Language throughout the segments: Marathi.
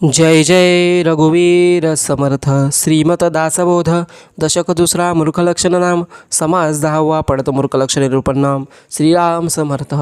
जय जय रघुवीर समर्थ. श्रीमत दासबोध. दशक दुसरा. मूर्खलक्षण नाम. समास 10वा. पडत मूर्खलक्षण निरूपण नाम. श्रीराम समर्थ.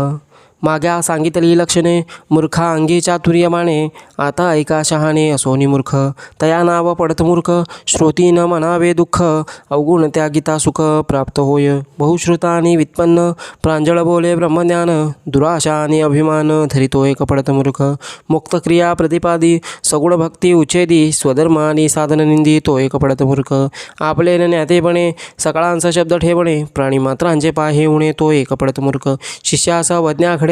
माग्या सांगितली लक्षणे मूर्खा अंगी चातुर्यमाने. आता ऐका शहाणे असोनी मूर्ख. तया नाव पडत मूर्ख. श्रोती न मनावे दुःख. अवगुण त्यागिता सुख प्राप्त होय. बहुश्रुता आणि व्युत्पन्न. प्रांजळ बोले ब्रह्मज्ञान. दुराशा आणि अभिमान धरितो एक पडत मूर्ख. मुक्त क्रिया प्रतिपादी. सगुण भक्ती उच्छेदी. स्वधर्म आणि साधन निंदी तो एक पडत मूर्ख. आपले न ज्ञातेपणे सकाळांचा शब्द ठेवणे. प्राणीमात्रांचे पाहे उणे तो एक पडत मूर्ख. शिष्यासा वज्ञाकडे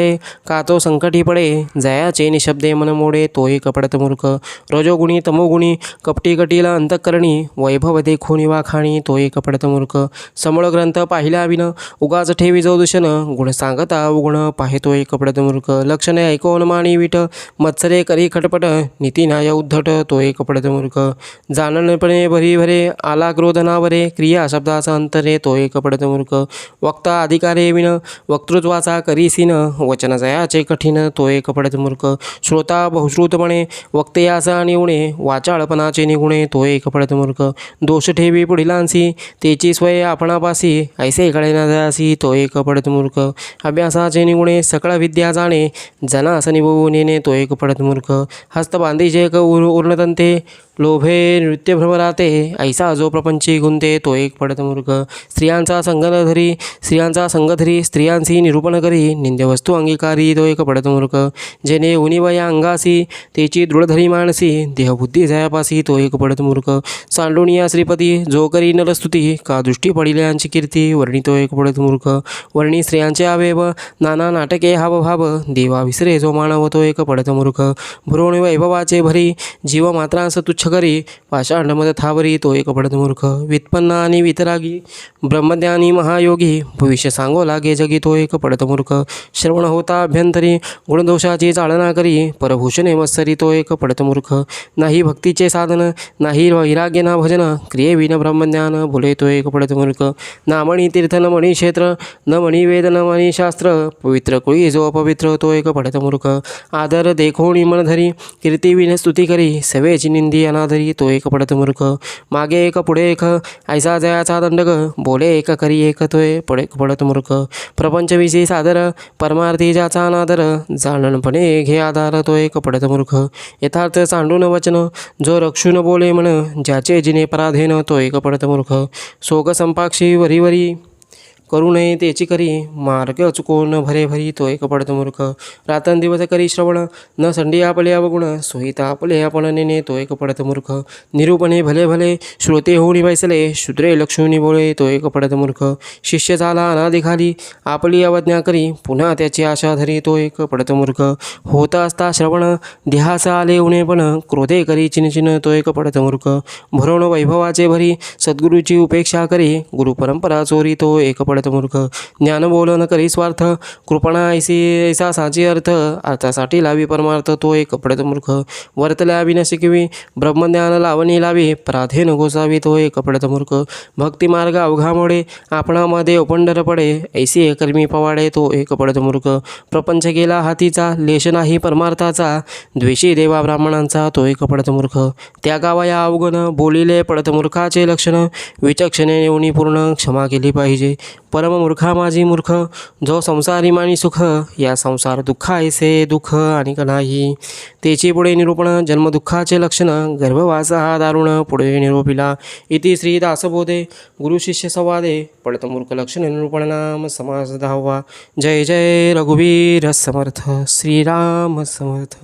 का तो संकटी पडे. जयाचे निशब्दे मन मोडे तो एक पडत मूर्ख. रजोगुणी तमोगुणी कपटी कटीला अंतःकरणी. वैभव देखोनी वाखाणी तो एक पडत मूर्ख. समळ ग्रंथ पाहिल्या विन उगाच ठेवी जो दूषण. गुण सांगता अवगुण पाहे तो एक पडत मूर्ख. लक्षणे ऐकोन माणी विट. मत्सरे करी खटपट. नीतीनाय उद्धट तो एक पडत मूर्ख. जाणणपणे भरी भरे आला क्रोधनावरे. क्रिया शब्दाचा अंतरे तो एक पडत मूर्ख. वक्ता अधिकारे विन वक्तृत्वाचा करीसीन. वचन जयाचे कठीण तो एक पडत मूर्ख. श्रोता बहुश्रुतपणे वक्तयाचा आणि उणे. वाचाळपणाचे निगुणे तो एक पडत मूर्ख. दोष ठेवी पुढिलांसी तेची स्वय आपणापासी. ऐसे कळे न जयासी तो एक पडत मूर्ख. अभ्यासाचे निगुणे सकळ विद्या जाणे. जनास निभवून येणे तो एक पडत मूर्ख. हस्त बांधीचे उर्णतंते. लोभे नृत्य भ्रमराते. ऐसा जो प्रपंची गुंते तो एक पडत मूर्ख. स्त्रियांचा संग धरी स्त्रियांची निरूपण करी. निंद्यवस्तू अंगीकारी तो एक पडत मूर्ख. जेने उनिवया अंगासी तेची दृढधरी मानसी. देहबुद्धी जयापासी तो एक पडत मूर्ख. सांडुनिया श्रीपती जो करी नरस्तुती. का दृष्टी पडिल्यांची कीर्ती वर्णी तो एक पडत मूर्ख. वर्णी स्त्रियांचे अवयव नाना नाटके हावभाव. देवा विसरे जो मानव तो एक पडत मूर्ख. भ्रूण वैभवाचे भरी जीव मात्रांस तुच्छ करी. पाषांड मद थावरी तो एक पडत मूर्ख. व्युत्पन्न आणि वितरागी ब्रह्मज्ञानी महायोगी. भविष्य सांगो लागे जगी तो एक पडत मूर्ख. श्रवण होता अभ्यंतरी गुणदोषाची चालना करी. परभूषणे मत्सरी तो एक पडत मूर्ख. नाही भक्तीचे साधन नाही वैराग्य ना भजन. क्रियेविन ब्रह्मज्ञान बोले तो एक पडत मूर्ख. ना मणी तीर्थ न मणी क्षेत्र. न मणी वेद न मणी शास्त्र. पवित्र कुळी जो अपवित्र तो एक पडत मूर्ख. आदर देखोणी मन धरी कीर्तीविन स्तुती करी. सवेची निंदी अनादरी तो एक पडत मूर्ख. मागे एक पुढे एक ऐसा जयाचा दंडक. बोले एक करी एक तो एक पडत मूर्ख. प्रपंचविषयी सादर परमार्थी ज्याचा अनादर. जाणणपणे घे आधार तो एक पडत मूर्ख. यथार्थ सांडून वचन जो रक्षून बोले मन. ज्याचे जिने पराधीन तो एक पडत मूर्ख. सोग संपाक्षी वरी करू नये तेची करी. मार्ग चुकोन भरे भरी तो एक पडत मूर्ख. रात्रंदिवस करी श्रवण न संडी आपले अवगुण. सोयीता आपले आपण नेणे तो एक पडत मूर्ख. निरूपणे भले भले श्रोते होऊन बैसले. शूद्रे लक्ष्मी बोळे तो एक पडत मूर्ख. शिष्य झाला अनादिखाली आपली अवज्ञा करी. पुन्हा त्याची आशा धरी तो एक पडत मूर्ख. होत असता श्रवण ध्यास आले उणेपण. क्रोधे करी चिनचिन तो एक पडत मूर्ख. भरून वैभवाचे भरी सद्गुरूची उपेक्षा करी. गुरुपरंपरा चोरी तो एक पडत मूर्ख. ज्ञान बोल न करी स्वार्थ. कृपणा ऐसा साची अर्थ. अर्थासाठी लावी परमार्थ तो एक पडत मूर्ख. वर्तल्या विन शिकवी ब्रह्मज्ञान लावणी लावी. पराधीन गोसावी तो एक पडत मूर्ख. भक्तिमार्ग अवघामुळे आपणामध्ये ओपंडर पडे. ऐसी कर्मी पवाडे तो एक पडत मूर्ख. प्रपंच गेला हातीचा लेश नाही परमार्थाचा. द्वेषी देवा ब्राह्मणांचा तो एक पडत मूर्ख. त्या गावाया अवगण बोलिले पडत मूर्खाचे लक्षण. विचक्षणे नेवणी पूर्ण क्षमा केली पाहिजे. परम मूर्खा माझी मूर्ख. जो संसारी मानी सुख. या संसार दुःखा ऐसे दुःख आणि नाही. तेची पुढे निरूपण जन्मदुःखाचे लक्षण. गर्भवासा हा दारुण पुढे निरोपिला. इति श्री दासबोधे गुरुशिष्य संवादे पडत मूर्ख लक्षण निरूपण नाम समास 10वा. जय जय रघुवीर समर्थ. श्रीराम समर्थ.